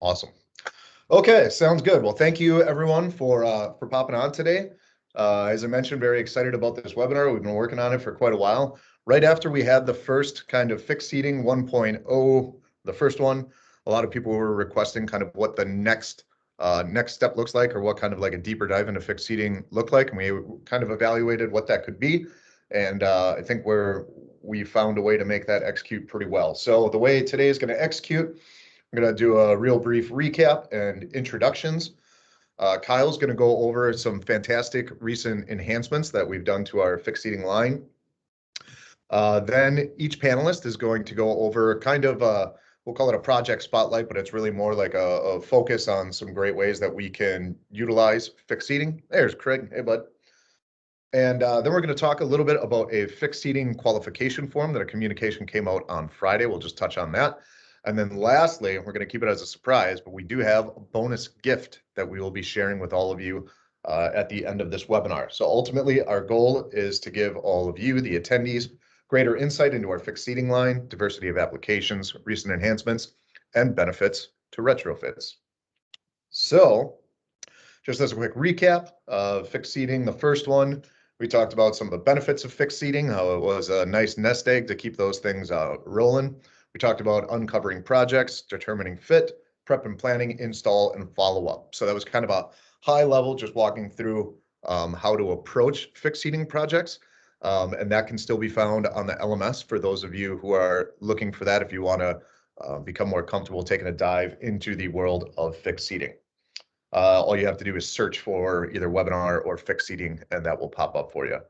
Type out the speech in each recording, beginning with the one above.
Awesome. Okay, sounds good. Well, thank you everyone for popping on today. As I mentioned, very excited about this webinar. We've been working on it for quite a while. Right after we had the first kind of fixed seating 1.0, the first one, a lot of people were requesting kind of what the next step looks like, or what kind of like a deeper dive into fixed seating looked like, and we kind of evaluated what that could be. And I think we found a way to make that execute pretty well. So the way today is going to execute, I'm going to do a real brief recap and introductions. Kyle's going to go over some fantastic recent enhancements that we've done to our fixed seating line. Then each panelist is going to go over kind of we'll call it a project spotlight, but it's really more like a focus on some great ways that we can utilize fixed seating. There's Craig. Hey, bud. And then we're going to talk a little bit about a fixed seating qualification form that a communication came out on Friday. We'll just touch on that. And then lastly, we're going to keep it as a surprise, but we do have a bonus gift that we will be sharing with all of you at the end of this webinar. So ultimately, our goal is to give all of you, the attendees, greater insight into our fixed seating line, diversity of applications, recent enhancements, and benefits to retrofits. So just as a quick recap of fixed seating, the first one, we talked about some of the benefits of fixed seating, how it was a nice nest egg to keep those things rolling. We talked about uncovering projects, determining fit, prep and planning, install, and follow up. So that was kind of a high level, just walking through how to approach fixed seating projects. And that can still be found on the LMS for those of you who are looking for that if you want to become more comfortable taking a dive into the world of fixed seating. All you have to do is search for either webinar or fixed seating, and that will pop up for you.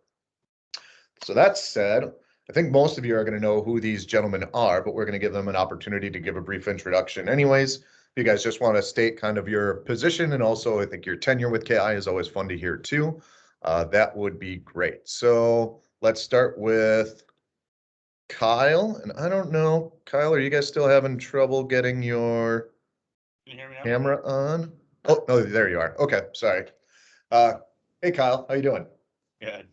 So that said, I think most of you are going to know who these gentlemen are, but we're going to give them an opportunity to give a brief introduction anyways. If you guys just want to state kind of your position, and also I think your tenure with KI is always fun to hear too. That would be great. So let's start with Kyle. And I don't know, Kyle, are you guys still having trouble getting your camera on? Oh, no, there you are. Okay, sorry. Hey, Kyle, how you doing? Good.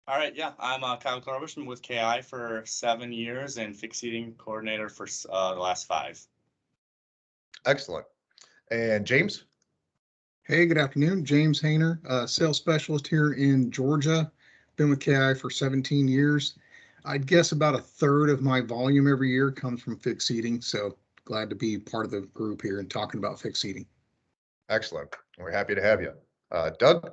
All right, yeah, I'm Kyle Corbett. I'm with KI for 7 years and fixed seating coordinator for the last 5. Excellent. And James? Hey, good afternoon. James Hayner, sales specialist here in Georgia. Been with KI for 17 years. I'd guess about a third of my volume every year comes from fixed seating. So glad to be part of the group here and talking about fixed seating. Excellent. We're happy to have you. Doug?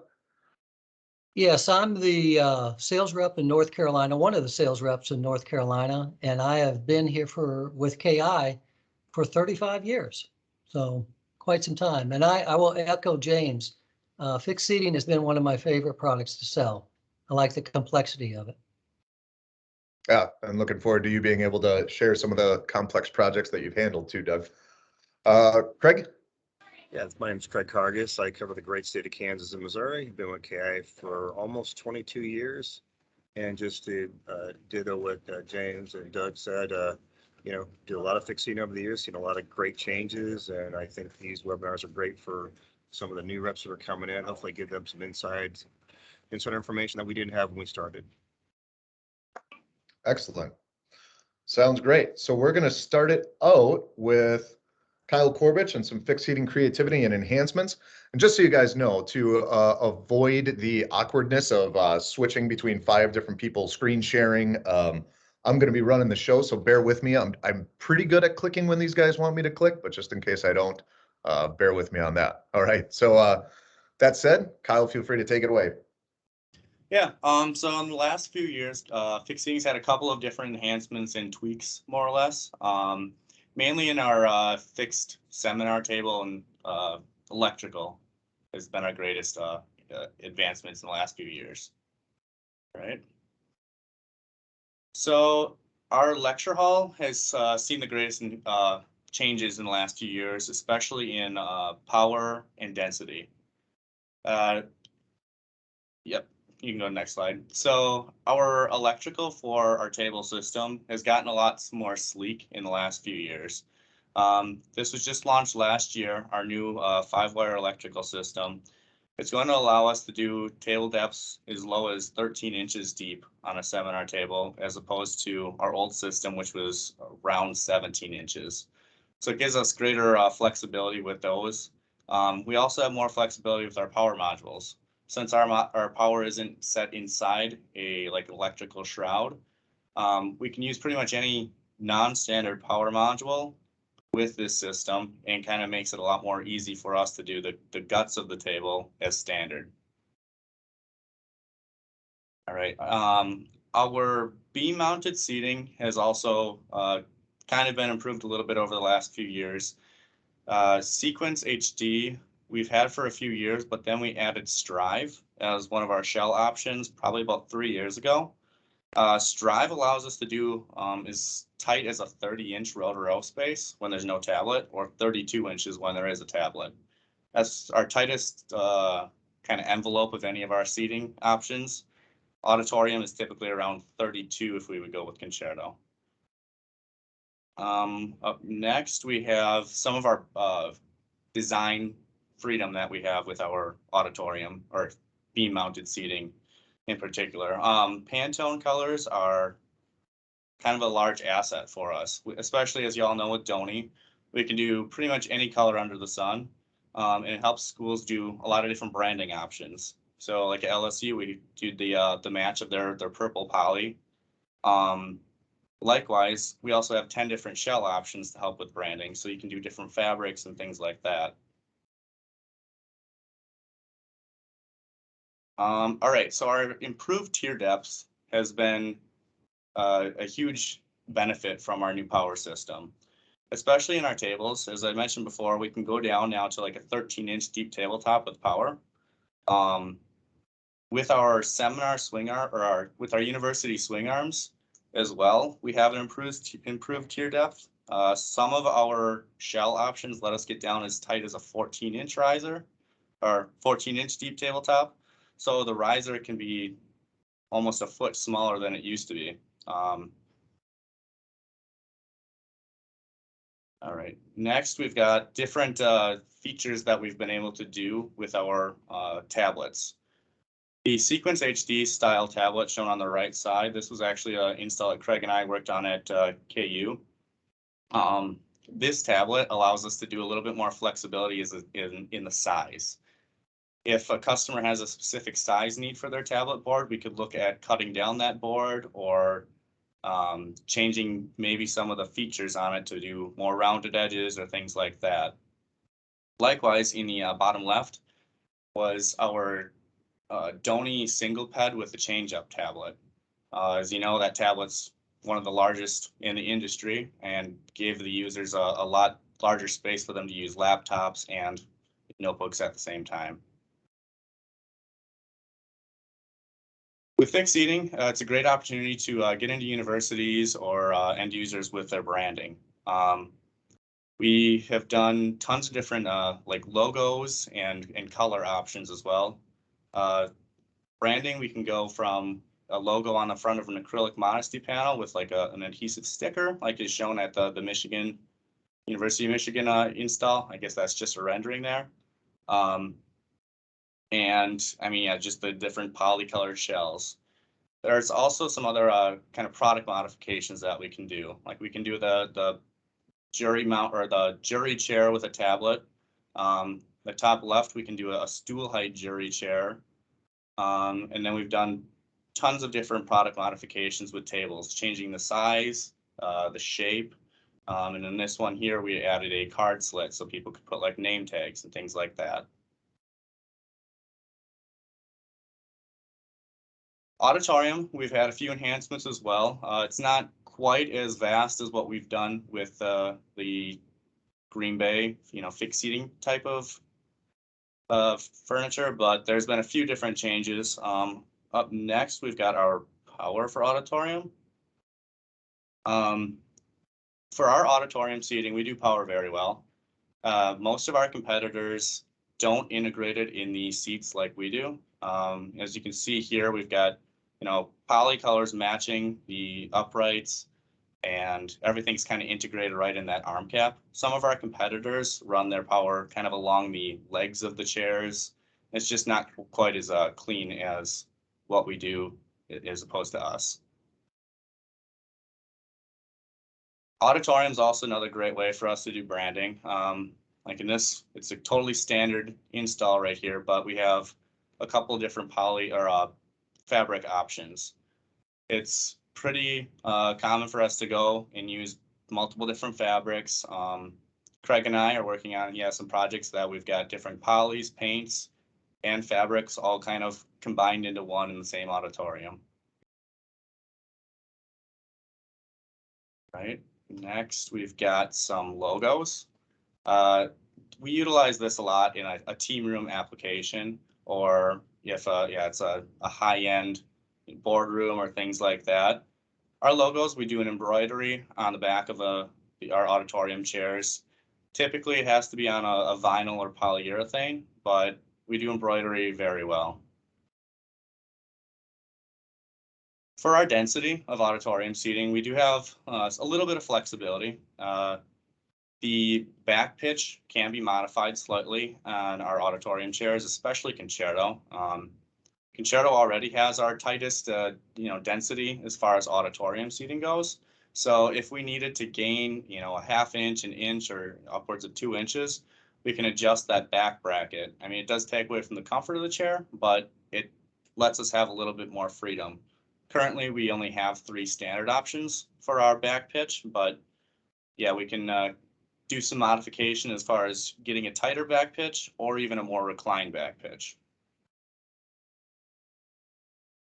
Yes, I'm the sales rep in North Carolina, one of the sales reps in North Carolina, and I have been here with KI for 35 years. So quite some time. And I will echo James. Fixed seating has been one of my favorite products to sell. I like the complexity of it. Yeah, I'm looking forward to you being able to share some of the complex projects that you've handled too, Doug. Craig? Yeah, my name is Craig Cargus. I cover the great state of Kansas and Missouri. I've been with KI for almost 22 years. And just to ditto what James and Doug said, do a lot of fixing over the years, seen a lot of great changes. And I think these webinars are great for some of the new reps that are coming in. Hopefully give them some inside information that we didn't have when we started. Excellent. Sounds great. So we're going to start it out with Kyle Corbett and some fixed seating creativity and enhancements. And just so you guys know, to avoid the awkwardness of switching between 5 different people, screen sharing, I'm going to be running the show, so bear with me. I'm pretty good at clicking when these guys want me to click, but just in case I don't, bear with me on that. All right. So that said, Kyle, feel free to take it away. Yeah, so in the last few years, fixed seating's had a couple of different enhancements and tweaks, more or less. Mainly in our fixed seminar table and electrical has been our greatest advancements in the last few years. Right. So our lecture hall has seen the greatest changes in the last few years, especially in power and density. Yep. You can go to the next slide. So our electrical for our table system has gotten a lot more sleek in the last few years. This was just launched last year, our new 5-wire electrical system. It's going to allow us to do table depths as low as 13 inches deep on a seminar table, as opposed to our old system, which was around 17 inches. So it gives us greater flexibility with those. We also have more flexibility with our power modules. Since our power isn't set inside a like electrical shroud, we can use pretty much any non-standard power module with this system, and kind of makes it a lot more easy for us to do the guts of the table as standard. All right. Our beam mounted seating has also kind of been improved a little bit over the last few years. Sequence HD we've had for a few years, but then we added Strive as one of our shell options probably about 3 years ago. Strive allows us to do as tight as a 30-inch row-to-row space when there's no tablet, or 32 inches when there is a tablet. That's our tightest kind of envelope of any of our seating options. Auditorium is typically around 32 if we would go with concerto. Up next, we have some of our design freedom that we have with our auditorium or beam mounted seating in particular. Pantone colors are kind of a large asset for us, especially as you all know with Donny. We can do pretty much any color under the sun, and it helps schools do a lot of different branding options. So like at LSU, we do the match of their purple poly. Likewise, we also have 10 different shell options to help with branding, so you can do different fabrics and things like that. All right, so our improved tier depths has been a huge benefit from our new power system, especially in our tables. As I mentioned before, we can go down now to like a 13-inch deep tabletop with power. With our seminar swing arm, or with our university swing arms as well, we have an improved tier depth. Some of our shell options let us get down as tight as a 14-inch riser or 14-inch deep tabletop. So the riser can be almost a foot smaller than it used to be. All right, next we've got different features that we've been able to do with our tablets. The Sequence HD style tablet shown on the right side, this was actually an install that Craig and I worked on at KU. This tablet allows us to do a little bit more flexibility in the size. If a customer has a specific size need for their tablet board, we could look at cutting down that board or changing maybe some of the features on it to do more rounded edges or things like that. Likewise, in the bottom left was our Donny single ped with the change-up tablet. As you know, that tablet's one of the largest in the industry and gave the users a lot larger space for them to use laptops and notebooks at the same time. With fixed seating, it's a great opportunity to get into universities or end users with their branding. We have done tons of different like logos and color options as well. Branding, we can go from a logo on the front of an acrylic modesty panel with like an adhesive sticker, like is shown at the Michigan, University of Michigan install. I guess that's just a rendering there. And I mean, yeah, just the different polycolored shells. There's also some other kind of product modifications that we can do. Like we can do the jury mount or the jury chair with a tablet. The top left, we can do a stool height jury chair. And then we've done tons of different product modifications with tables, changing the size, the shape. And in this one here, we added a card slit so people could put like name tags and things like that. Auditorium, we've had a few enhancements as well. It's not quite as vast as what we've done with the Green Bay, fixed seating type of furniture, but there's been a few different changes. Up next, we've got our power for auditorium. For our auditorium seating, we do power very well. Most of our competitors don't integrate it in the seats like we do. As you can see here, we've got poly colors matching the uprights, and everything's kind of integrated right in that arm cap. Some of our competitors run their power kind of along the legs of the chairs. It's just not quite as clean as what we do as opposed to us. Auditorium is also another great way for us to do branding. Like in this, it's a totally standard install right here, but we have a couple different poly or fabric options. It's pretty common for us to go and use multiple different fabrics. Craig and I are working on some projects that we've got different polys, paints, and fabrics all kind of combined into one in the same auditorium. Right. Next, we've got some logos. We utilize this a lot in a team room application, or if it's a high-end boardroom or things like that. Our logos, we do an embroidery on the back of our auditorium chairs. Typically, it has to be on a vinyl or polyurethane, but we do embroidery very well. For our density of auditorium seating, we do have a little bit of flexibility. The back pitch can be modified slightly on our auditorium chairs, especially Concerto. Concerto already has our tightest, density as far as auditorium seating goes. So if we needed to gain, a half inch, an inch, or upwards of 2 inches, we can adjust that back bracket. I mean, it does take away from the comfort of the chair, but it lets us have a little bit more freedom. Currently, we only have 3 standard options for our back pitch, but yeah, we can do some modification as far as getting a tighter back pitch or even a more reclined back pitch.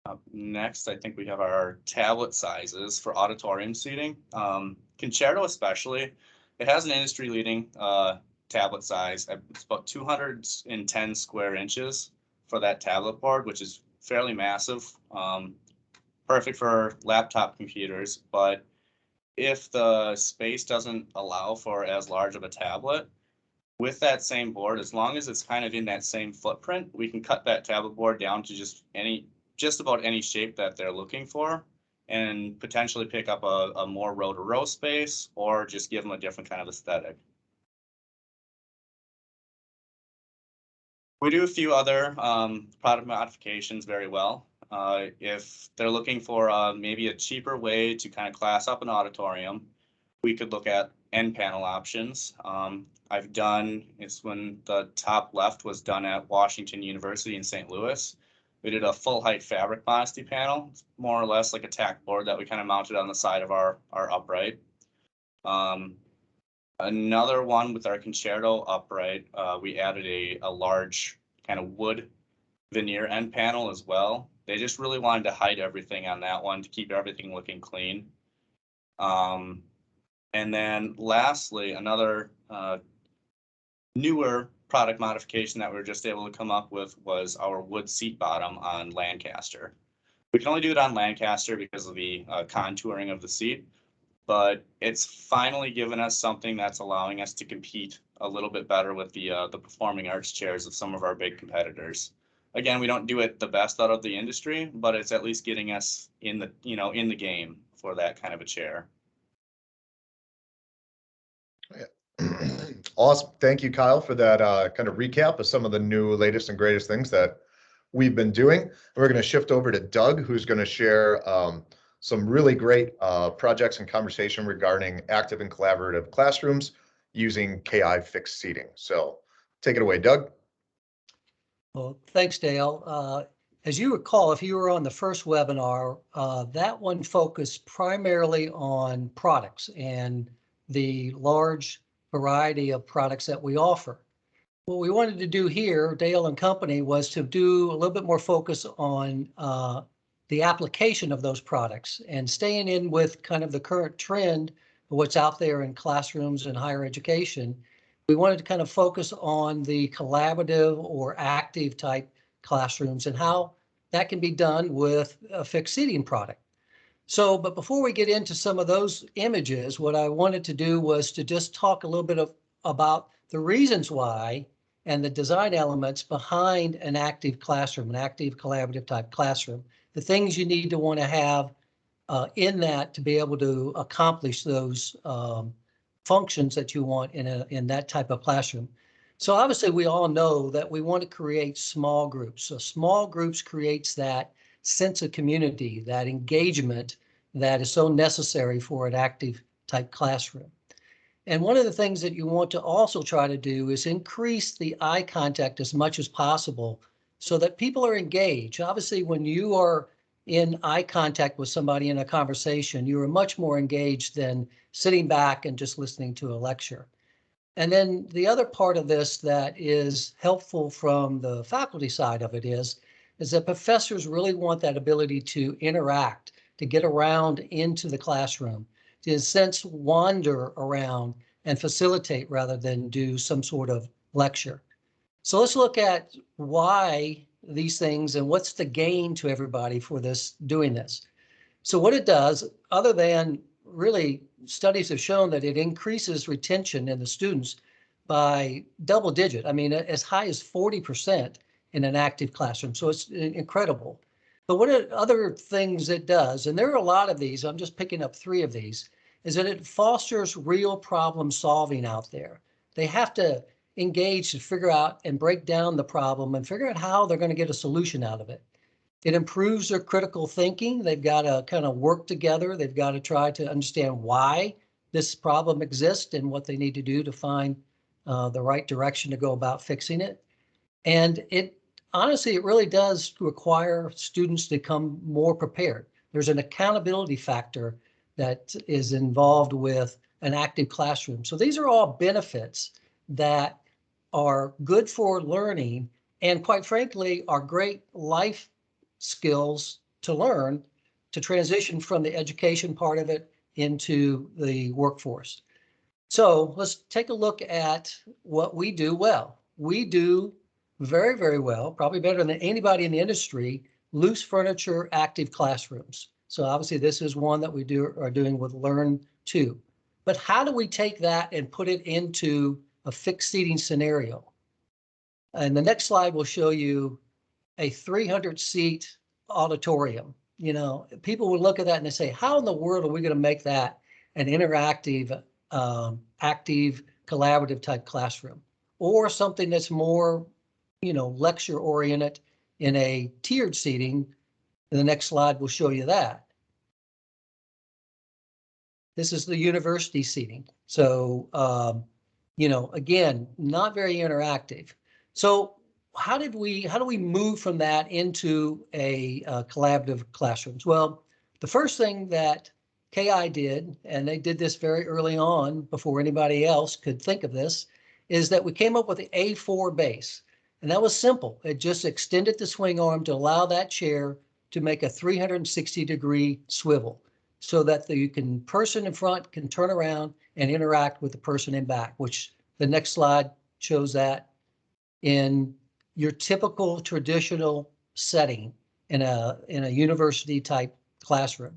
Up next, I think we have our tablet sizes for auditorium seating. Concerto especially, it has an industry-leading tablet size. It's about 210 square inches for that tablet board, which is fairly massive. Perfect for laptop computers, but if the space doesn't allow for as large of a tablet, with that same board, as long as it's kind of in that same footprint, we can cut that tablet board down to just about any shape that they're looking for, and potentially pick up a more row to row space, or just give them a different kind of aesthetic. We do a few other product modifications very well. If they're looking for maybe a cheaper way to kind of class up an auditorium, we could look at end panel options. It's when the top left was done at Washington University in St. Louis. We did a full height fabric modesty panel, more or less like a tack board that we kind of mounted on the side of our upright. Another one with our Concerto upright, we added a large kind of wood veneer end panel as well. They just really wanted to hide everything on that one to keep everything looking clean. And then lastly, another newer product modification that we were just able to come up with was our wood seat bottom on Lancaster. We can only do it on Lancaster because of the contouring of the seat, but it's finally given us something that's allowing us to compete a little bit better with the performing arts chairs of some of our big competitors. Again, we don't do it the best out of the industry, but it's at least getting us in the game for that kind of a chair. Awesome. Thank you, Kyle, for that kind of recap of some of the new latest and greatest things that we've been doing. And we're going to shift over to Doug, who's going to share some really great projects and conversation regarding active and collaborative classrooms using KI fixed seating. So take it away, Doug. Well, thanks, Dale. As you recall, if you were on the first webinar, that one focused primarily on products and the large variety of products that we offer. What we wanted to do here, Dale and Company, was to do a little bit more focus on the application of those products and staying in with kind of the current trend of what's out there in classrooms and higher education. We wanted to kind of focus on the collaborative or active type classrooms and how that can be done with a fixed seating product. So, but before we get into some of those images, what I wanted to do was to just talk a little bit about the reasons why and the design elements behind an active classroom, an active collaborative type classroom, the things you need to want to have in that to be able to accomplish those functions that you want in that type of classroom. So obviously we all know that we want to create small groups. So small groups creates that sense of community, that engagement that is so necessary for an active type classroom. And one of the things that you want to also try to do is increase the eye contact as much as possible so that people are engaged. Obviously, when you are in eye contact with somebody in a conversation, you are much more engaged than sitting back and just listening to a lecture. And then the other part of this that is helpful from the faculty side of it is that professors really want that ability to interact, to get around into the classroom, to in a sense wander around and facilitate rather than do some sort of lecture. So let's look at why these things and what's the gain to everybody for this doing this. So what it does, other than really studies have shown that it increases retention in the students by double digit. I mean, as high as 40% in an active classroom. So it's incredible. But what are other things it does, and there are a lot of these, I'm just picking up 3 of these, is that it fosters real problem solving out there. They have to engage to figure out and break down the problem and figure out how they're going to get a solution out of it. It improves their critical thinking. They've got to kind of work together. They've got to try to understand why this problem exists and what they need to do to find the right direction to go about fixing it. And it honestly, it really does require students to come more prepared. There's an accountability factor that is involved with an active classroom. So these are all benefits that are good for learning and quite frankly are great life skills to learn to transition from the education part of it into the workforce. So let's take a look at what we do well. We do very, very well, probably better than anybody in the industry, loose furniture active classrooms. So obviously this is one that we are doing with Learn2. But how do we take that and put it into a fixed seating scenario? And the next slide will show you a 300 seat auditorium. You know, people would look at that and they say, how in the world are we going to make that an interactive, active, collaborative type classroom, or something that's more, you know, lecture oriented in a tiered seating? And the next slide will show you that. This is the university seating. So, you know, again, not very interactive. So how do we move from that into a collaborative classrooms? Well, the first thing that KI did, and they did this very early on before anybody else could think of this, is that we came up with the A4 base. And that was simple. It just extended the swing arm to allow that chair to make a 360-degree swivel so that the person in front can turn around and interact with the person in back, which the next slide shows that in your typical traditional setting in a university type classroom,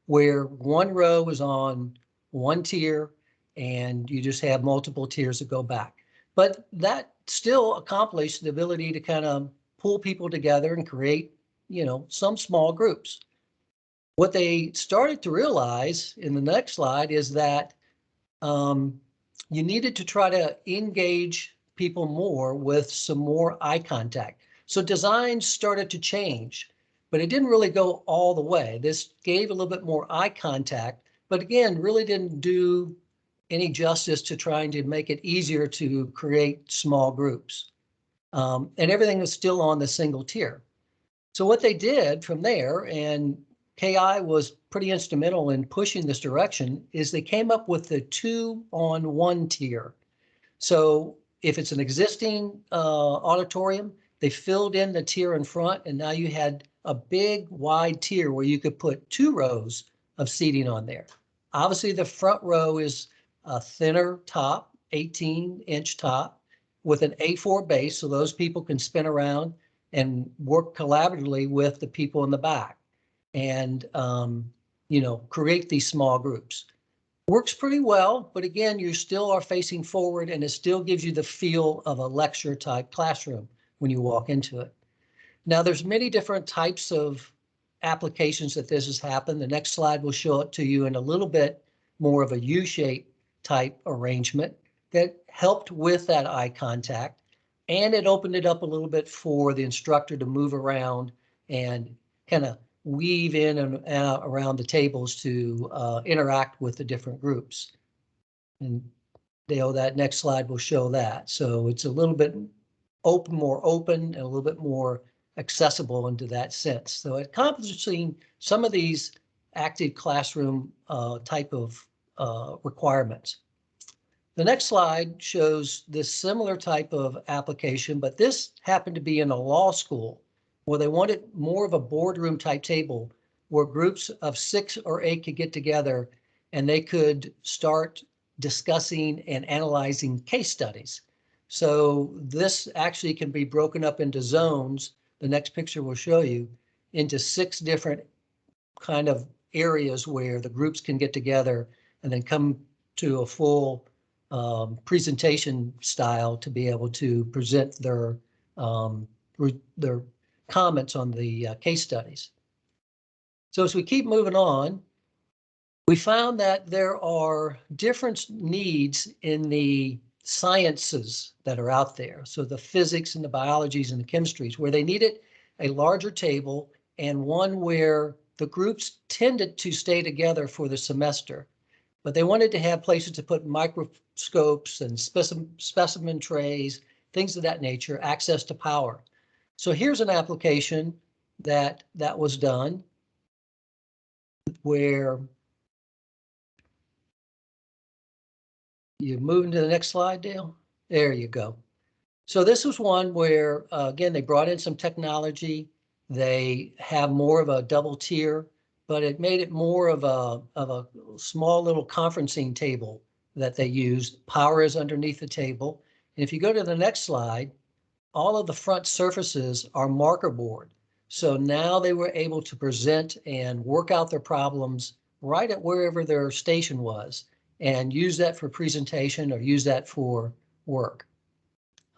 where one row is on one tier and you just have multiple tiers that go back. But that still accomplished the ability to kind of pull people together and create, you know, some small groups. What they started to realize in the next slide is that you needed to try to engage people more with some more eye contact. So designs started to change, but it didn't really go all the way. This gave a little bit more eye contact, but again, really didn't do any justice to trying to make it easier to create small groups. And everything was still on the single tier. So what they did from there, and KI was pretty instrumental in pushing this direction, is they came up with the 2-on-1 tier. So if it's an existing auditorium, they filled in the tier in front, and now you had a big wide tier where you could put 2 rows of seating on there. Obviously, the front row is a thinner top, 18-inch top, with an A4 base, so those people can spin around and work collaboratively with the people in the back and, you know, create these small groups. Works pretty well, but again, you still are facing forward and it still gives you the feel of a lecture type classroom when you walk into it. Now, there's many different types of applications that this has happened. The next slide will show it to you in a little bit more of a U-shaped type arrangement that helped with that eye contact. And it opened it up a little bit for the instructor to move around and kind of weave in and out around the tables to interact with the different groups. And Dale, that next slide will show that. So it's a little bit more open and a little bit more accessible into that sense. So accomplishing some of these active classroom type of requirements. The next slide shows this similar type of application, but this happened to be in a law school where they wanted more of a boardroom type table where groups of 6 or 8 could get together and they could start discussing and analyzing case studies. So this actually can be broken up into zones. The next picture will show you into 6 different kind of areas where the groups can get together and then come to a full presentation style to be able to present their comments on the case studies. So as we keep moving on, we found that there are different needs in the sciences that are out there. So the physics and the biologies and the chemistries where they needed a larger table and one where the groups tended to stay together for the semester, but they wanted to have places to put microscopes and specimen trays, things of that nature, access to power. So here's an application that was done where you move into the next slide, Dale. There you go. So this was one where, again, they brought in some technology. They have more of a double tier, but it made it more of a small little conferencing table that they used. Power is underneath the table. And if you go to the next slide, all of the front surfaces are marker board. So now they were able to present and work out their problems right at wherever their station was and use that for presentation or use that for work.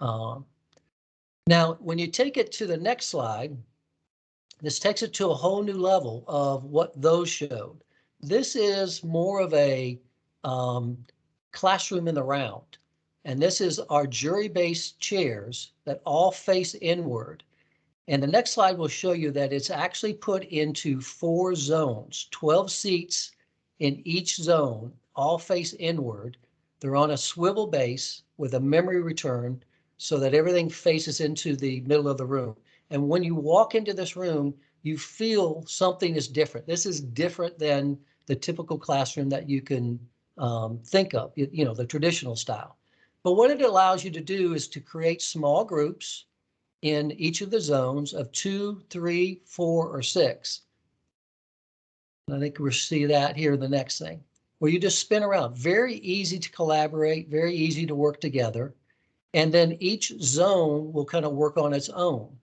Now, when you take it to the next slide, this takes it to a whole new level of what those showed. This is more of a classroom in the round. And this is our jury-based chairs that all face inward. And the next slide will show you that it's actually put into 4 zones, 12 seats in each zone, all face inward. They're on a swivel base with a memory return so that everything faces into the middle of the room. And when you walk into this room, you feel something is different. This is different than the typical classroom that you can think of, you know, the traditional style. But what it allows you to do is to create small groups in each of the zones of 2, 3, 4, or 6. I think we'll see that here in the next thing, where you just spin around. Very easy to collaborate, very easy to work together. And then each zone will kind of work on its own.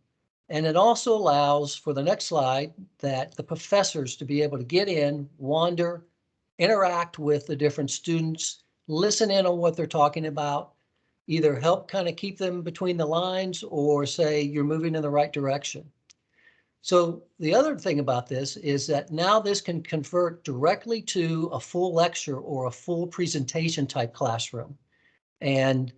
And it also allows for the next slide that the professors to be able to get in, wander, interact with the different students, listen in on what they're talking about, either help kind of keep them between the lines or say you're moving in the right direction. So the other thing about this is that now this can convert directly to a full lecture or a full presentation type classroom. And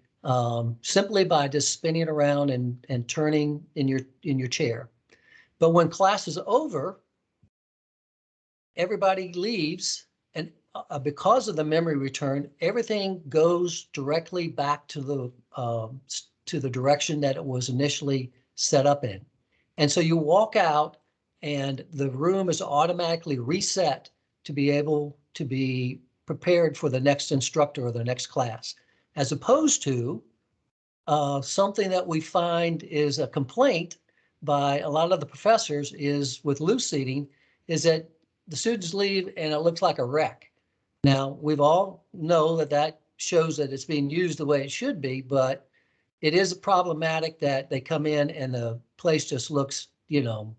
simply by just spinning around and turning in your chair. But when class is over, everybody leaves, and because of the memory return, everything goes directly back to the direction that it was initially set up in. And so you walk out and the room is automatically reset to be able to be prepared for the next instructor or the next class. As opposed to something that we find is a complaint by a lot of the professors is with loose seating, is that the students leave and it looks like a wreck. Now, we've all know that that shows that it's being used the way it should be, but it is problematic that they come in and the place just looks, you know,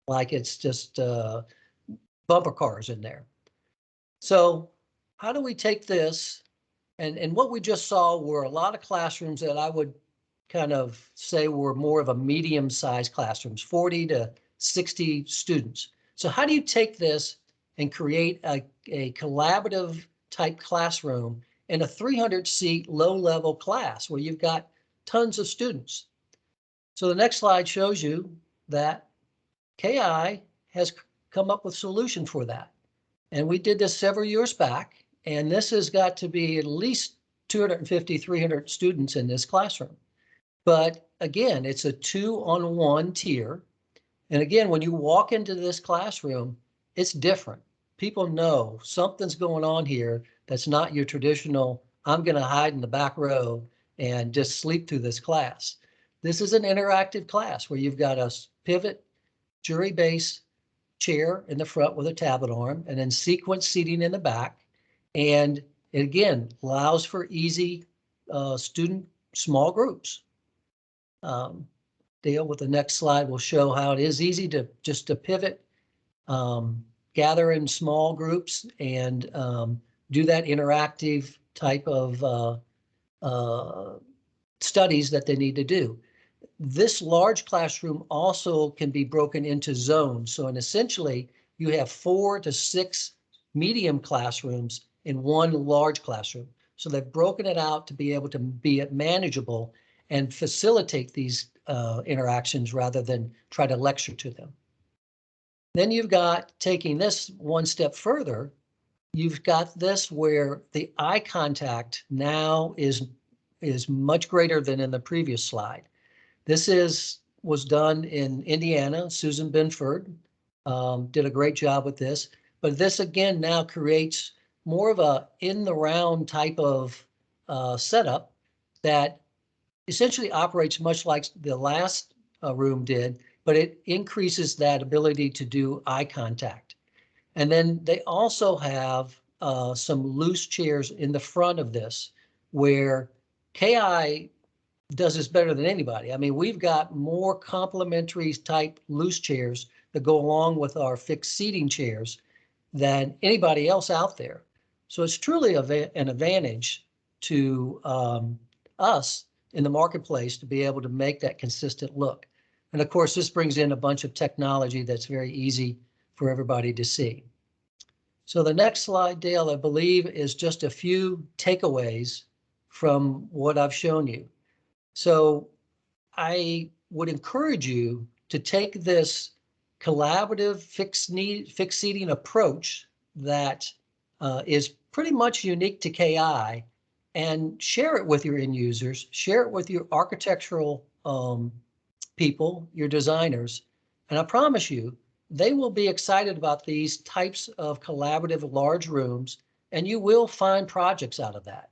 like it's just bumper cars in there. So how do we take this? And what we just saw were a lot of classrooms that I would kind of say were more of a medium-sized classrooms, 40 to 60 students. So how do you take this and create a collaborative type classroom in a 300-seat low-level class where you've got tons of students? So the next slide shows you that KI has come up with a solution for that. And we did this several years back, and this has got to be at least 250, 300 students in this classroom. But again, it's a 2-on-1 tier. And again, when you walk into this classroom, it's different. People know something's going on here that's not your traditional, I'm going to hide in the back row and just sleep through this class. This is an interactive class where you've got a pivot jury base chair in the front with a tablet arm, and then sequence seating in the back. And it again allows for easy student small groups. Dale, with the next slide, will show how it is easy to just to pivot, gather in small groups, and do that interactive type of studies that they need to do. This large classroom also can be broken into zones. So essentially, you have 4 to 6 medium classrooms in one large classroom. So they've broken it out to be able to be manageable and facilitate these interactions rather than try to lecture to them. Then you've got, taking this one step further, you've got this where the eye contact now is much greater than in the previous slide. This was done in Indiana. Susan Binford did a great job with this. But this again now creates more of a in the round type of setup that essentially operates much like the last room did, but it increases that ability to do eye contact. And then they also have some loose chairs in the front of this where KI does this better than anybody. I mean, we've got more complementary type loose chairs that go along with our fixed seating chairs than anybody else out there. So it's truly an advantage to us in the marketplace to be able to make that consistent look. And of course, this brings in a bunch of technology that's very easy for everybody to see. So the next slide, Dale, I believe is just a few takeaways from what I've shown you. So I would encourage you to take this collaborative fixed seating approach that is pretty much unique to KI and share it with your end users, share it with your architectural people, your designers. And I promise you, they will be excited about these types of collaborative large rooms, and you will find projects out of that.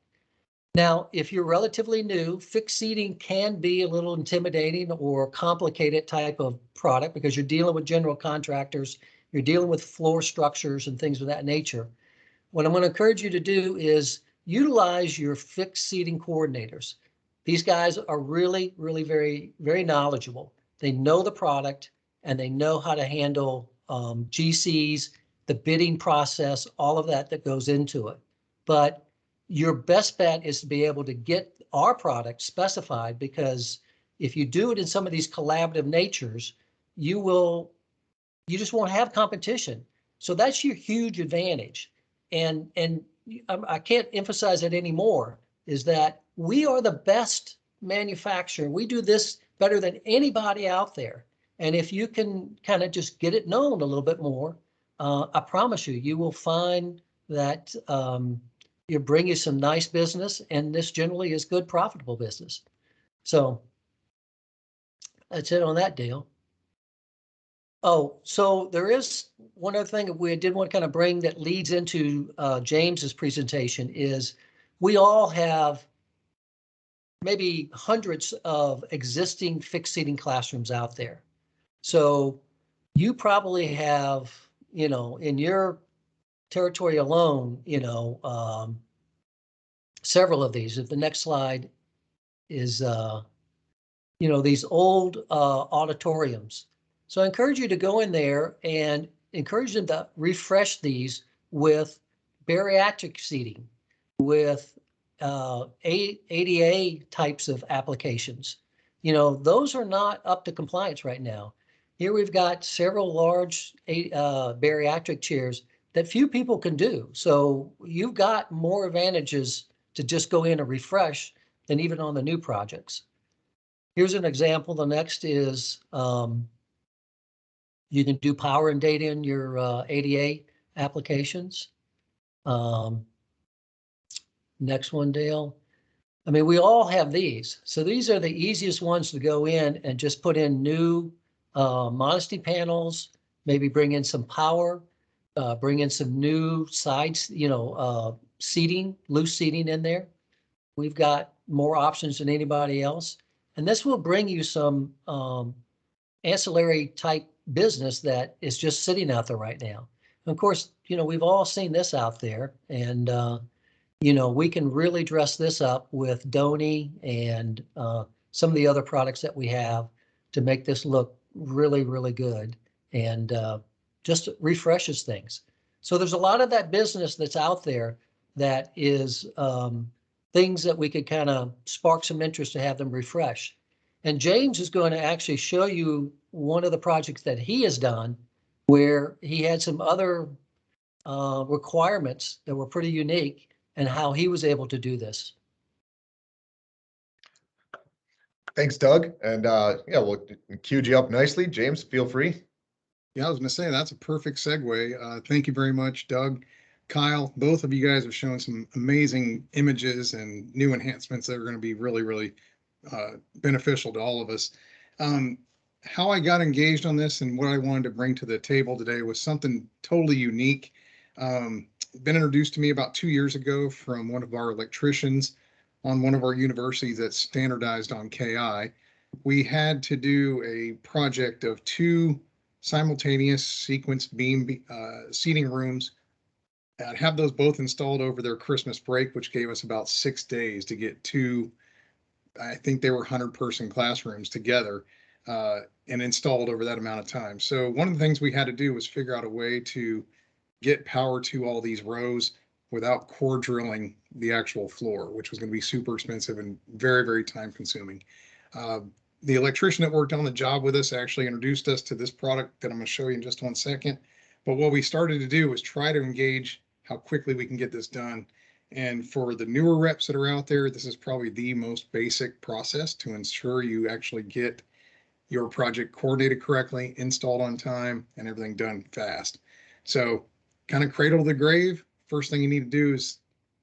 Now, if you're relatively new, fixed seating can be a little intimidating or complicated type of product because you're dealing with general contractors, you're dealing with floor structures and things of that nature. What I'm going to encourage you to do is utilize your fixed seating coordinators. These guys are really, really very, very knowledgeable. They know the product and they know how to handle GCs, the bidding process, all of that goes into it. But your best bet is to be able to get our product specified, because if you do it in some of these collaborative natures, you just won't have competition. So that's your huge advantage. And I can't emphasize it anymore, is that we are the best manufacturer. We do this better than anybody out there. And if you can kind of just get it known a little bit more, I promise you will find that you bring you some nice business, and this generally is good, profitable business. So that's it on that, Dale. Oh, so there is one other thing that we did want to kind of bring that leads into James's presentation is we all have maybe hundreds of existing fixed seating classrooms out there. So you probably have, in your territory alone, several of these. If the next slide is, these old auditoriums. So I encourage you to go in there and encourage them to refresh these with bariatric seating, with ADA types of applications. Those are not up to compliance right now. Here we've got several large bariatric chairs that few people can do. So you've got more advantages to just go in and refresh than even on the new projects. Here's an example. The next is You can do power and data in your ADA applications. Next one, Dale. I mean, we all have these. So these are the easiest ones to go in and just put in new modesty panels, maybe bring in some power, bring in some new sides, seating, loose seating in there. We've got more options than anybody else. And this will bring you some ancillary type business that is just sitting out there right now. And of course, we've all seen this out there, and we can really dress this up with Donny and some of the other products that we have to make this look really, really good, and just refreshes things. So there's a lot of that business that's out there that is things that we could kind of spark some interest to have them refresh. And James is going to actually show you one of the projects that he has done where he had some other requirements that were pretty unique and how he was able to do this. Thanks, Doug. And yeah, we'll queue you up nicely. James, feel free. Yeah, I was going to say that's a perfect segue. Thank you very much, Doug. Kyle, both of you guys have shown some amazing images and new enhancements that are going to be really, really beneficial to all of us. How I got engaged on this and what I wanted to bring to the table today was something totally unique. Been introduced to me about 2 years ago from one of our electricians on one of our universities that's standardized on KI. We had to do a project of 2 simultaneous sequence beam seating rooms and have those both installed over their Christmas break, which gave us about 6 days to get 2, I think they were 100-person classrooms together and installed over that amount of time. So one of the things we had to do was figure out a way to get power to all these rows without core drilling the actual floor, which was going to be super expensive and very, very time consuming. The electrician that worked on the job with us actually introduced us to this product that I'm going to show you in just 1 second. But what we started to do was try to engage how quickly we can get this done. And for the newer reps that are out there, this is probably the most basic process to ensure you actually get your project coordinated correctly, installed on time, and everything done fast. So kind of cradle to the grave. First thing you need to do is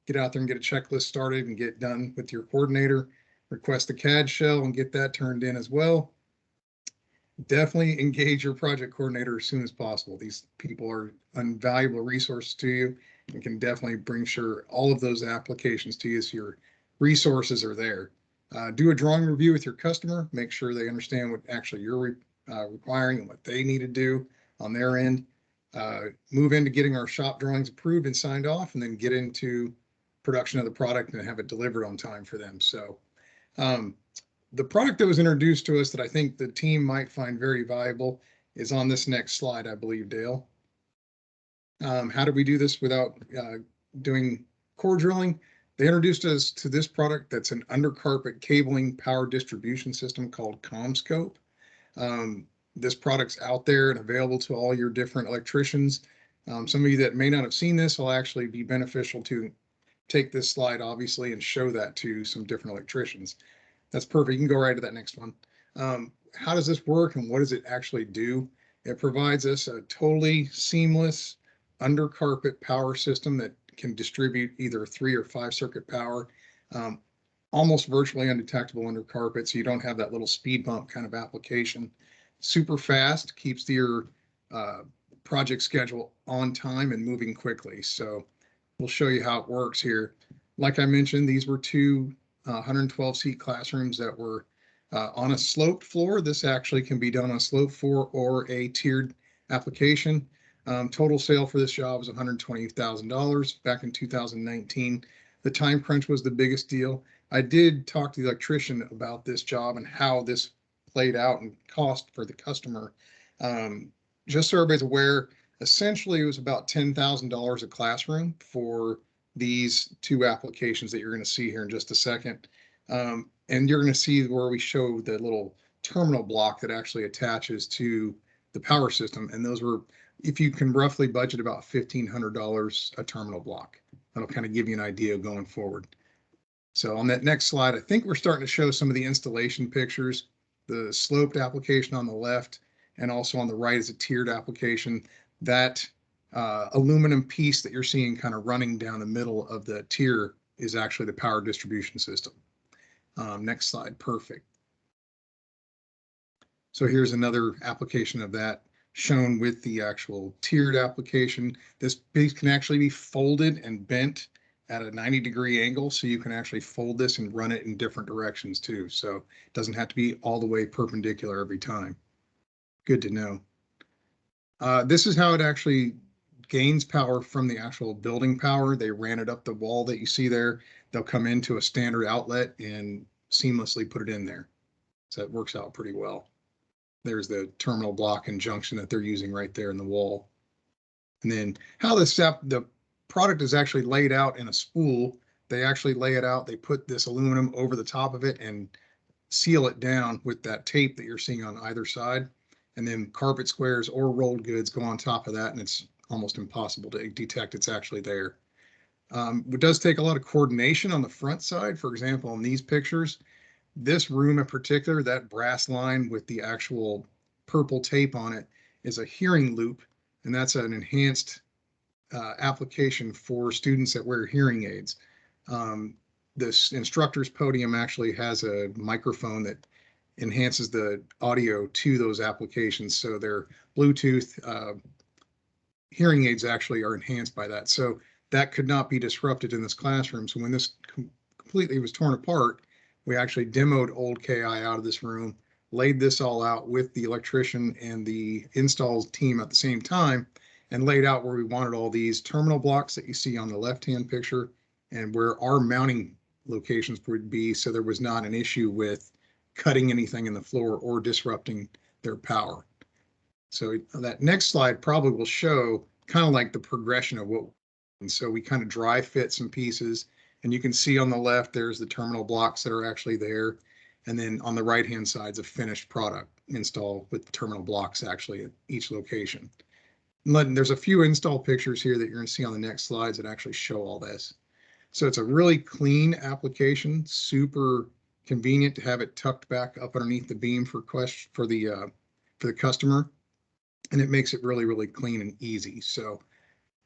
get out there and get a checklist started and get done with your coordinator. Request the CAD shell and get that turned in as well. Definitely engage your project coordinator as soon as possible. These people are invaluable resources to you and can definitely bring sure all of those applications to you so your resources are there. Do a drawing review with your customer. Make sure they understand what actually you're requiring and what they need to do on their end. Move into getting our shop drawings approved and signed off, and then get into production of the product and have it delivered on time for them. So the product that was introduced to us that I think the team might find very valuable is on this next slide, I believe, Dale. How did we do this without doing core drilling? They introduced us to this product that's an undercarpet cabling power distribution system called CommScope. This product's out there and available to all your different electricians. Some of you that may not have seen this will actually be beneficial to take this slide, obviously, and show that to some different electricians. That's perfect. You can go right to that next one. How does this work and what does it actually do? It provides us a totally seamless undercarpet power system that can distribute either 3 or 5 circuit power, almost virtually undetectable under carpet, so you don't have that little speed bump kind of application. Super fast, keeps your project schedule on time and moving quickly. So we'll show you how it works here. Like I mentioned, these were 2 112-seat classrooms that were on a sloped floor. This actually can be done on a sloped floor or a tiered application. Total sale for this job was $120,000 back in 2019. The time crunch was the biggest deal. I did talk to the electrician about this job and how this played out and cost for the customer. Just so everybody's aware, essentially it was about $10,000 a classroom for these 2 applications that you're going to see here in just a second. And you're going to see where we show the little terminal block that actually attaches to the power system. And those were, if you can roughly budget about $1,500 a terminal block. That'll kind of give you an idea going forward. So on that next slide, I think we're starting to show some of the installation pictures, the sloped application on the left and also on the right is a tiered application. That aluminum piece that you're seeing kind of running down the middle of the tier is actually the power distribution system. Next slide, perfect. So here's another application of that shown with the actual tiered application. This piece can actually be folded and bent at a 90-degree angle, so you can actually fold this and run it in different directions too. So it doesn't have to be all the way perpendicular every time. Good to know. This is how it actually gains power from the actual building power. They ran it up the wall that you see there. They'll come into a standard outlet and seamlessly put it in there. So it works out pretty well. There's the terminal block and junction that they're using right there in the wall. And then how the product is actually laid out in a spool. They actually lay it out. They put this aluminum over the top of it and seal it down with that tape that you're seeing on either side. And then carpet squares or rolled goods go on top of that, and it's almost impossible to detect it's actually there. It does take a lot of coordination on the front side. For example, in these pictures, this room in particular, that brass line with the actual purple tape on it is a hearing loop, and that's an enhanced application for students that wear hearing aids. This instructor's podium actually has a microphone that enhances the audio to those applications. So their Bluetooth hearing aids actually are enhanced by that. So that could not be disrupted in this classroom. So when this completely was torn apart, we actually demoed old KI out of this room, laid this all out with the electrician and the installs team at the same time, and laid out where we wanted all these terminal blocks that you see on the left-hand picture and where our mounting locations would be, so there was not an issue with cutting anything in the floor or disrupting their power. So that next slide probably will show kind of like the progression of what, and so we kind of dry fit some pieces, and you can see on the left, there's the terminal blocks that are actually there. And then on the right-hand side is a finished product install with terminal blocks actually at each location. And there's a few install pictures here that you're going to see on the next slides that actually show all this. So it's a really clean application, super convenient to have it tucked back up underneath the beam for the customer. And it makes it really, really clean and easy. So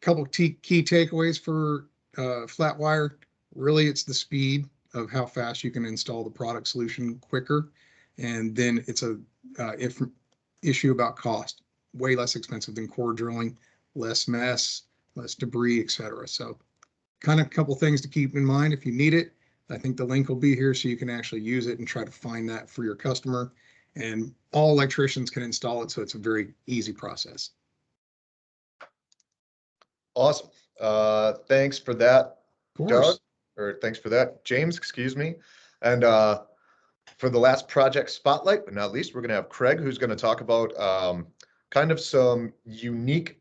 a couple key takeaways for Flatwire. Really, it's the speed of how fast you can install the product solution quicker. And then it's a issue about cost, way less expensive than core drilling, less mess, less debris, etc. So kind of a couple things to keep in mind if you need it. I think the link will be here so you can actually use it and try to find that for your customer. And all electricians can install it, so it's a very easy process. Awesome. Thanks for that, Of Doug, course. or thanks for that, James, excuse me. And for the last project spotlight, but not least, we're going to have Craig, who's going to talk about kind of some unique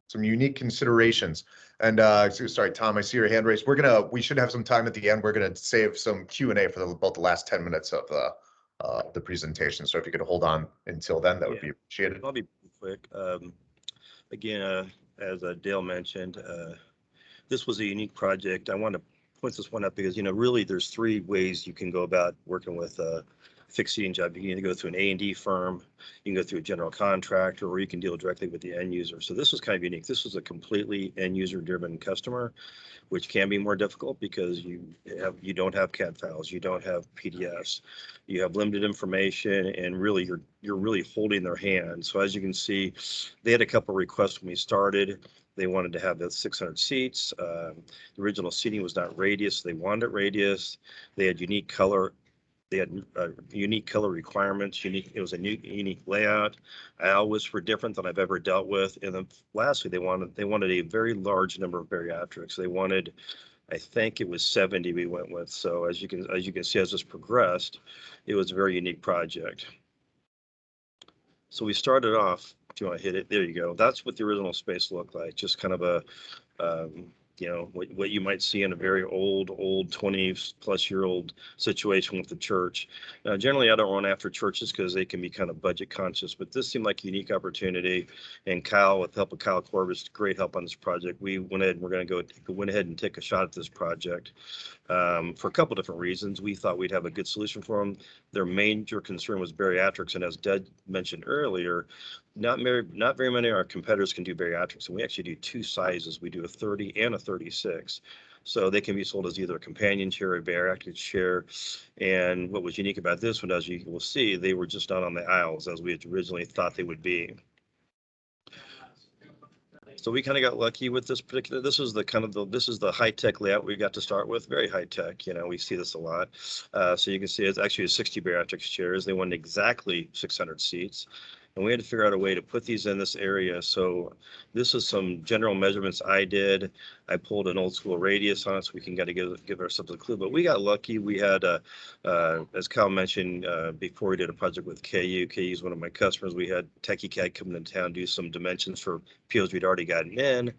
considerations. And sorry, Tom, I see your hand raised. We should have some time at the end. We're going to save some Q&A for about the last 10 minutes of the presentation. So if you could hold on until then, that would be appreciated. I'll be quick. Again, as Dale mentioned, this was a unique project. I want to point this one up because, really there's three ways you can go about working with a fixed seating job. You can either go through an A&D firm, you can go through a general contractor, or you can deal directly with the end user. So this was kind of unique. This was a completely end user driven customer, which can be more difficult because you don't have CAD files, you don't have PDFs, you have limited information, and really you're really holding their hand. So as you can see, they had a couple of requests when we started. They wanted to have the 600 seats. The original seating was not radius. They wanted it radius. They had unique color. They had unique color requirements. It was a unique layout. Hours were different than I've ever dealt with. And then lastly, they wanted a very large number of bariatrics. They wanted, I think it was 70 we went with. So as you can see, as this progressed, it was a very unique project. So we started off. If you want to hit it, there you go. That's what the original space looked like. Just kind of a you know, what you might see in a very old 20-plus-year-old situation with the church. Generally, I don't run after churches because they can be kind of budget conscious, but this seemed like a unique opportunity. And Kyle, with the help of Kyle Corbis, great help on this project. We went ahead and we're going to went ahead and take a shot at this project for a couple different reasons. We thought we'd have a good solution for them. Their major concern was bariatrics, and as Doug mentioned earlier, not very many of our competitors can do bariatrics, and we actually do two sizes. We do a 30 and a 36. So they can be sold as either a companion chair or a bariatric chair. And what was unique about this one, as you will see, they were just not on the aisles as we had originally thought they would be. So we kind of got lucky with this particular, this is the high-tech layout we got to start with, very high-tech, you know, we see this a lot. So you can see it's actually 60 bariatrics chairs. They wanted exactly 600 seats. And we had to figure out a way to put these in this area. So this is some general measurements I did. I pulled an old school radius on it so we can give ourselves a clue. But we got lucky. We had, as Kyle mentioned before, we did a project with KU. KU is one of my customers. We had TechieCAD come into town, do some dimensions for POs we'd already gotten in.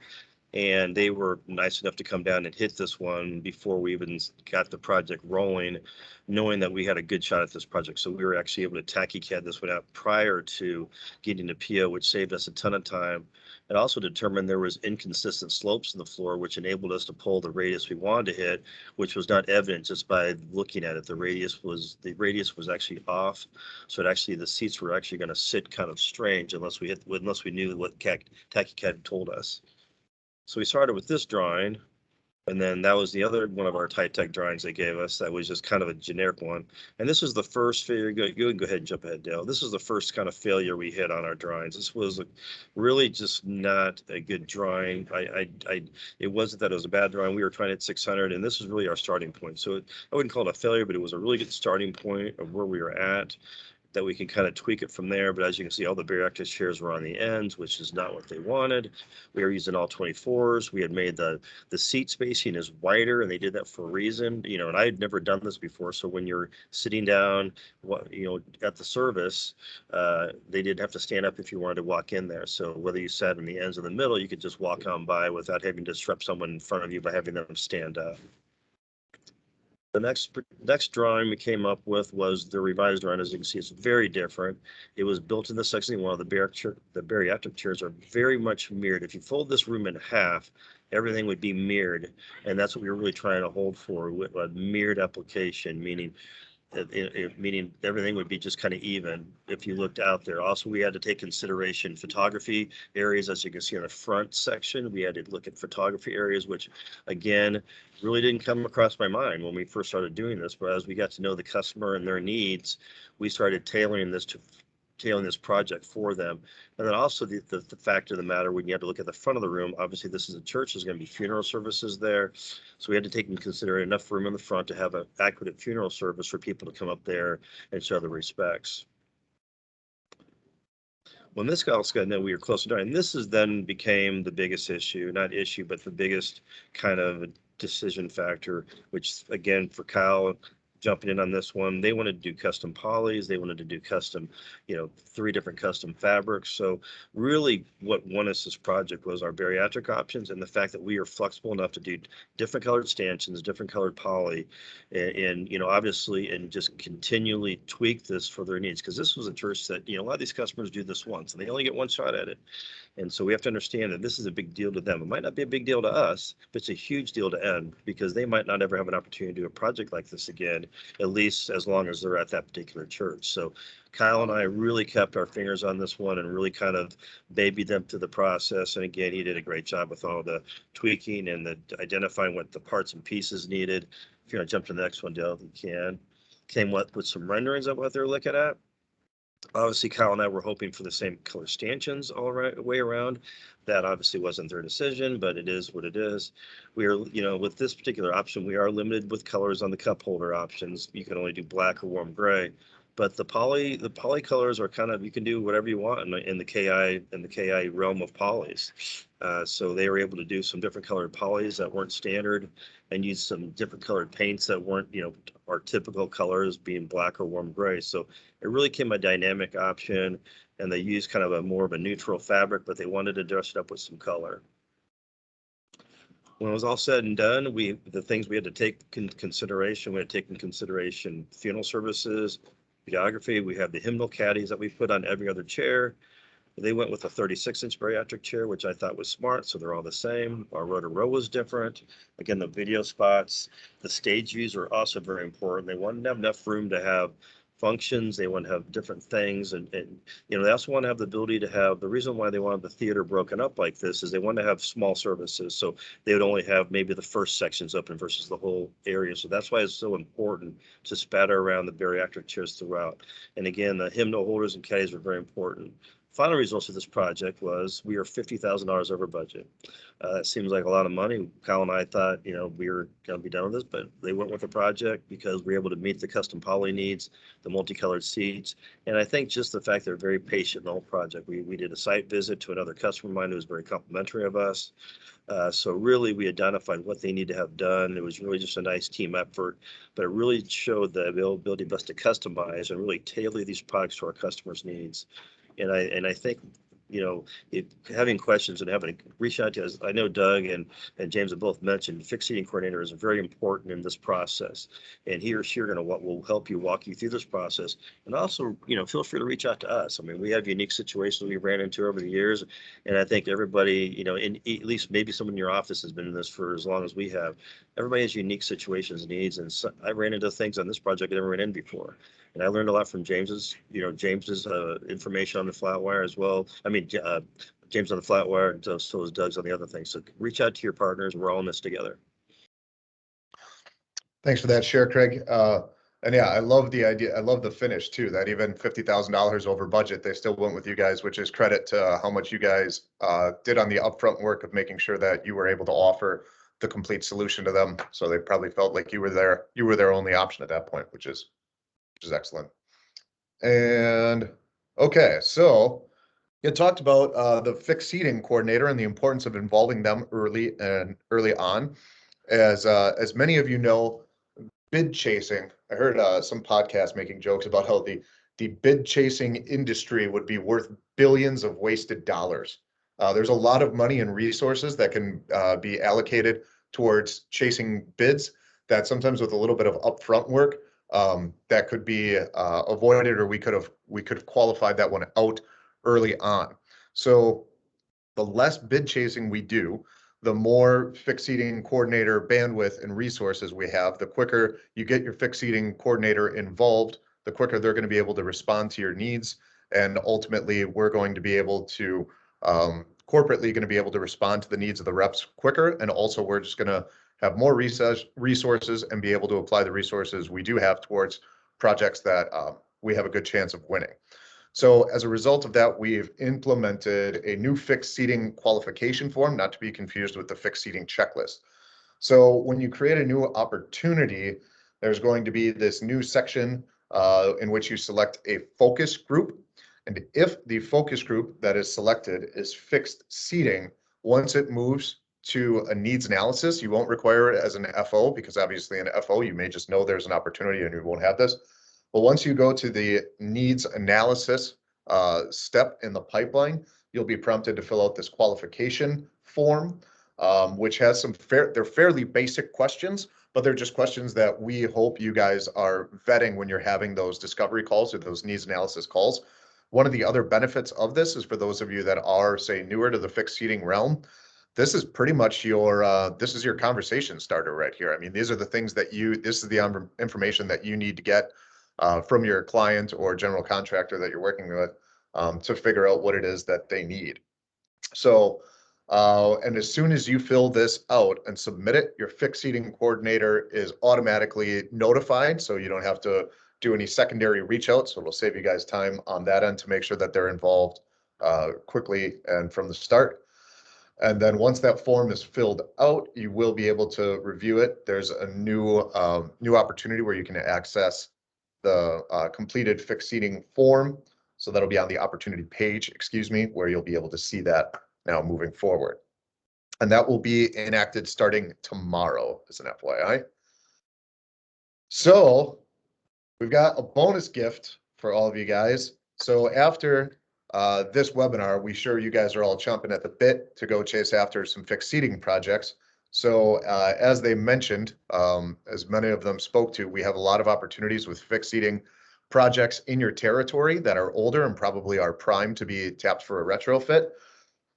And they were nice enough to come down and hit this one before we even got the project rolling, knowing that we had a good shot at this project. So we were actually able to TechieCAD this one out prior to getting the PO, which saved us a ton of time. It also determined there was inconsistent slopes in the floor, which enabled us to pull the radius we wanted to hit, which was not evident just by looking at it. The radius was actually off. So the seats were actually going to sit kind of strange unless we knew what TechieCAD told us. So we started with this drawing, and then that was the other one of our high-tech drawings they gave us. That was just kind of a generic one. And this was the first failure. Go ahead and jump ahead, Dale. This was the first kind of failure we hit on our drawings. This was really just not a good drawing. It wasn't that it was a bad drawing. We were trying to hit 600, and this was really our starting point. So I wouldn't call it a failure, but it was a really good starting point of where we were at, that we can kind of tweak it from there. But as you can see, all the bariatric chairs were on the ends, which is not what they wanted. We were using all 24s. We had made the seat spacing is wider, and they did that for a reason, you know, and I had never done this before. So when you're sitting down, you know, at the service, they didn't have to stand up if you wanted to walk in there. So whether you sat in the ends or the middle, you could just walk on by without having to disrupt someone in front of you by having them stand up. The next drawing we came up with was the revised drawing. As you can see, it's very different. It was built in the section one. The bariatric chairs are very much mirrored. If you fold this room in half, everything would be mirrored, and that's what we were really trying to hold for, with a mirrored application, meaning everything would be just kind of even if you looked out there. Also, we had to take consideration photography areas. As you can see in the front section, we had to look at photography areas, which again, really didn't come across my mind when we first started doing this. But as we got to know the customer and their needs, we started tailoring this project for them. And then also the fact of the matter, when you had to look at the front of the room, obviously this is a church, there's going to be funeral services there. So we had to take into consideration enough room in the front to have an accurate funeral service for people to come up there and show their respects. When this got to know we were close to dying, this then became the biggest issue, not issue, but the biggest kind of decision factor, which again, for Kyle, jumping in on this one, they wanted to do custom polys. They wanted to do custom, 3 different custom fabrics. So really what won us this project was our bariatric options and the fact that we are flexible enough to do different colored stanchions, different colored poly, and obviously, and just continually tweak this for their needs. Because this was a church that, a lot of these customers do this once and they only get one shot at it. And so we have to understand that this is a big deal to them. It might not be a big deal to us, but it's a huge deal to them because they might not ever have an opportunity to do a project like this again, at least as long as they're at that particular church. So Kyle and I really kept our fingers on this one and really kind of babied them through the process. And again, he did a great job with all the tweaking and the identifying what the parts and pieces needed. If you want to jump to the next one, Dale, you can. Came up with some renderings of what they're looking at. Obviously, Kyle and I were hoping for the same color stanchions all way around. That obviously wasn't their decision, but it is what it is. We are, with this particular option, we are limited with colors on the cup holder options. You can only do black or warm gray. But the poly colors are kind of, you can do whatever you want in the KI realm of polys. So they were able to do some different colored polys that weren't standard and use some different colored paints that weren't, our typical colors being black or warm gray. So it really came a dynamic option, and they used kind of a more of a neutral fabric, but they wanted to dress it up with some color. when it was all said and done, the things we had to take in consideration, we had to take in consideration funeral services, videography. We have the hymnal caddies that we put on every other chair. They went with a 36-inch bariatric chair, which I thought was smart. So they're all the same. Our row to row was different. Again, the video spots, the stage views are also very important. They wanted to have enough room to have functions. They want to have different things. And you know, they also want to have the ability to have, the reason why they wanted the theater broken up like this is they want to have small services. So they would only have maybe the first sections open versus the whole area. So that's why it's so important to spatter around the bariatric chairs throughout. And again, the hymnal holders and caddies were very important. Final results of this project was we are $50,000 over budget. It seems like a lot of money. Kyle and I thought, you know, we were going to be done with this, but they went with the project because we were able to meet the custom poly needs, the multicolored seats. And I think just the fact they're very patient in the whole project. We did a site visit to another customer of mine who was very complimentary of us. So really, we identified what they need to have done. It was really just a nice team effort, but it really showed the availability of us to customize and really tailor these products to our customers' needs. And I think, you know, if having questions and having reach out to us, I know Doug and James have both mentioned fixed seating coordinator is very important in this process. And he or she are going to will help you walk you through this process. And also, you know, feel free to reach out to us. I mean, we have unique situations we ran into over the years. And I think everybody, you know, in at least maybe someone in your office has been in this for as long as we have. Everybody has unique situations and needs. And so I ran into things on this project I never ran in before. And I learned a lot from James's information on the Flatwire as well. I mean, James on the Flatwire, and so is Doug's on the other things. So reach out to your partners. We're all in this together. Thanks for that share, Craig. And yeah, I love the idea. I love the finish too, that even $50,000 over budget, they still went with you guys, which is credit to how much you guys did on the upfront work of making sure that you were able to offer the complete solution to them. So they probably felt like you were their only option at that point, which is excellent. And okay, so you talked about the fixed seating coordinator and the importance of involving them early on. As many of you know, bid chasing. I heard some podcasts making jokes about how the bid chasing industry would be worth billions of wasted dollars. There's a lot of money and resources that can be allocated towards chasing bids that sometimes with a little bit of upfront work that could be avoided, or we could have qualified that one out early on. So the less bid chasing we do, the more fixed seating coordinator bandwidth and resources we have, the quicker you get your fixed seating coordinator involved, the quicker they're going to be able to respond to your needs. And ultimately, we're going to be able to, corporately going to be able to respond to the needs of the reps quicker. And also, we're just going to have more resources and be able to apply the resources we do have towards projects that we have a good chance of winning. So as a result of that, we've implemented a new fixed seating qualification form, not to be confused with the fixed seating checklist. So when you create a new opportunity, there's going to be this new section in which you select a focus group. And if the focus group that is selected is fixed seating, once it moves to a needs analysis, you won't require it as an FO, because obviously in FO, you may just know there's an opportunity and you won't have this. But once you go to the needs analysis step in the pipeline, you'll be prompted to fill out this qualification form, which has they're fairly basic questions, but they're just questions that we hope you guys are vetting when you're having those discovery calls or those needs analysis calls. One of the other benefits of this is for those of you that are, say, newer to the fixed seating realm, this is pretty much this is your conversation starter right here. I mean, these are the things that this is the information that you need to get from your client or general contractor that you're working with to figure out what it is that they need. So, and as soon as you fill this out and submit it, your fixed seating coordinator is automatically notified. So you don't have to do any secondary reach out. So it'll save you guys time on that end to make sure that they're involved quickly and from the start. And then once that form is filled out, you will be able to review it. There's a new opportunity where you can access the completed fixed seating form. So that'll be on the opportunity page, where you'll be able to see that now moving forward. And that will be enacted starting tomorrow as an FYI. So we've got a bonus gift for all of you guys. So after this webinar, we sure you guys are all chomping at the bit to go chase after some fixed seating projects. So as they mentioned, as many of them spoke to, we have a lot of opportunities with fixed seating projects in your territory that are older and probably are primed to be tapped for a retrofit.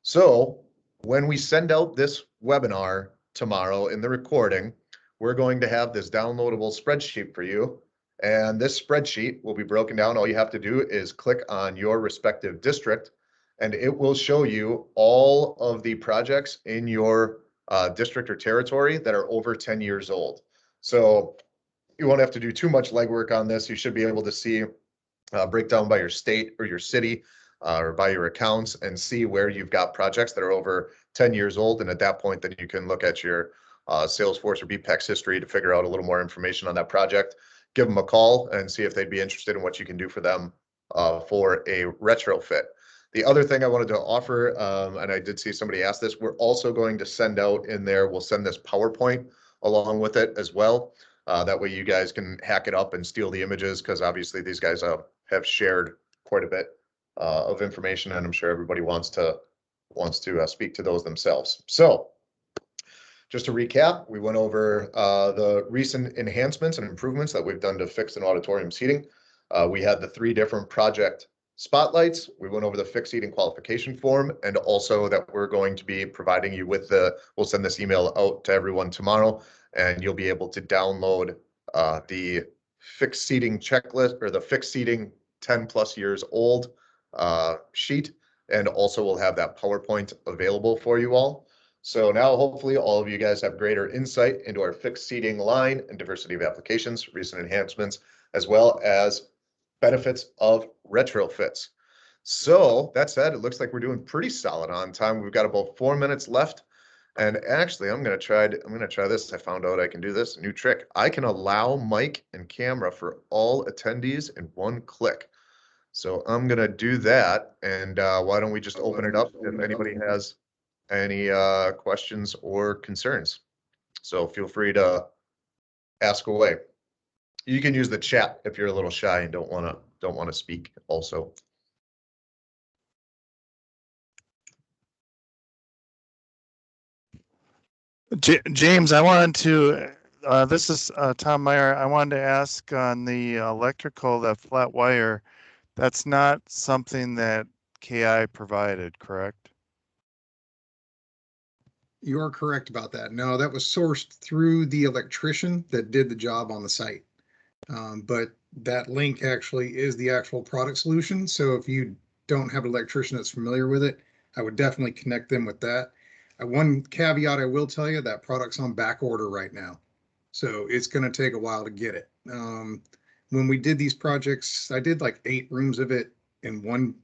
So when we send out this webinar tomorrow in the recording, we're going to have this downloadable spreadsheet for you. And this spreadsheet will be broken down. All you have to do is click on your respective district, and it will show you all of the projects in your district or territory that are over 10 years old. So you won't have to do too much legwork on this. You should be able to see breakdown by your state or your city or by your accounts and see where you've got projects that are over 10 years old. And at that point, then you can look at your Salesforce or BPEX history to figure out a little more information on that project. Give them a call and see if they'd be interested in what you can do for them for a retrofit. The other thing I wanted to offer, and I did see somebody ask this, we're also going to send out in there, we'll send this PowerPoint along with it as well. That way you guys can hack it up and steal the images, because obviously these guys have shared quite a bit of information, and I'm sure everybody wants to speak to those themselves. So just to recap, we went over the recent enhancements and improvements that we've done to fixed and auditorium seating. We had the 3 different project spotlights. We went over the fixed seating qualification form, and also that we're going to be providing you with we'll send this email out to everyone tomorrow, and you'll be able to download the fixed seating checklist, or the fixed seating 10 plus years old sheet. And also we'll have that PowerPoint available for you all. So now hopefully all of you guys have greater insight into our fixed seating line and diversity of applications, recent enhancements, as well as benefits of retrofits. So that said, it looks like we're doing pretty solid on time. We've got about 4 minutes left. And actually, I'm gonna try this. I found out I can do this, new trick. I can allow mic and camera for all attendees in one click. So I'm gonna do that. And why don't we just open it up if anybody has any questions or concerns. So feel free to ask away. You can use the chat if you're a little shy and don't want to speak also. James, I wanted to, this is Tom Meyer. I wanted to ask on the electrical, that flat wire, that's not something that KI provided, correct? You're correct about that. No, that was sourced through the electrician that did the job on the site. But that link actually is the actual product solution. So if you don't have an electrician that's familiar with it, I would definitely connect them with that. One caveat I will tell you, that product's on back order right now. So it's going to take a while to get it. When we did these projects, I did like 8 rooms of it in one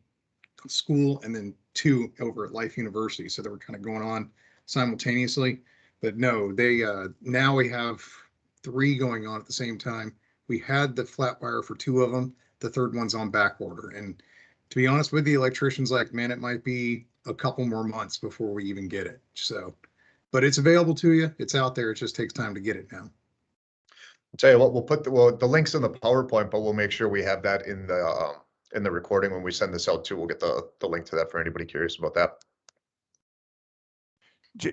school and then 2 over at Life University. So they were kind of going on simultaneously. But no, they now we have 3 going on at the same time. We had the flat wire for 2 of them. The third one's on back order. And to be honest with the electricians, like, man, it might be a couple more months before we even get it. So, but it's available to you. It's out there. It just takes time to get it now. I'll tell you what, we'll put the links in the PowerPoint, but we'll make sure we have that in the recording when we send this out too. We'll get the link to that for anybody curious about that.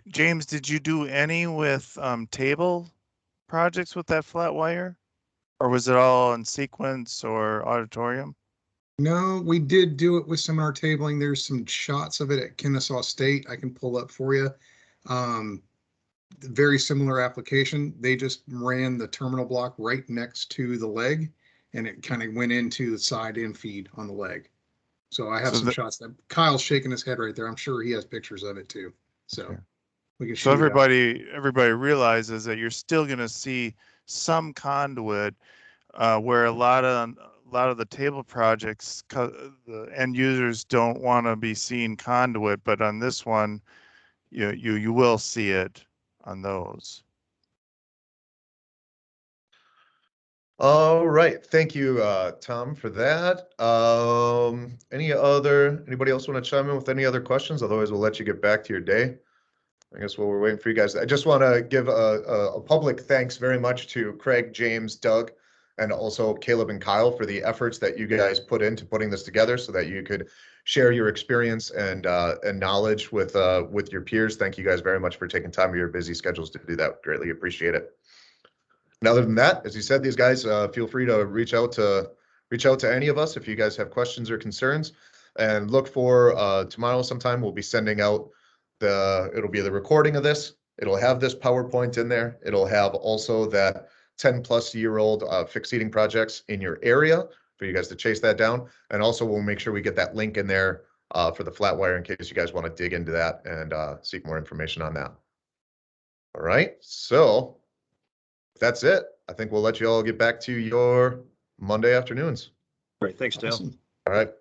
James, did you do any with table projects with that flat wire? Or was it all in sequence or auditorium? No, we did do it with seminar tabling. There's some shots of it at Kennesaw State I can pull up for you. Very similar application. They just ran the terminal block right next to the leg, and it kind of went into the side in feed on the leg. So I have some shots that Kyle's shaking his head right there. I'm sure he has pictures of it too. So we can show everybody realizes that you're still going to see some conduit where a lot of the table projects, the end users don't want to be seeing conduit, but on this one, you will see it on those. All right, thank you, Tom, for that. Anybody else want to chime in with any other questions? Otherwise, we'll let you get back to your day. I guess while we're waiting for you guys, I just want to give a public thanks very much to Craig, James, Doug, and also Caleb and Kyle for the efforts that you guys put into putting this together so that you could share your experience and knowledge with your peers. Thank you guys very much for taking time of your busy schedules to do that. Greatly appreciate it. And other than that, as you said, these guys, feel free to reach out to any of us if you guys have questions or concerns. And look for tomorrow sometime, we'll be sending out it'll be the recording of this. It'll have this PowerPoint in there. It'll have also that 10-plus-year-old fixed seating projects in your area for you guys to chase that down. And also we'll make sure we get that link in there for the flat wire in case you guys want to dig into that and seek more information on that. All right, so that's it. I think we'll let you all get back to your Monday afternoons. Great, thanks, Dale. Awesome. All right.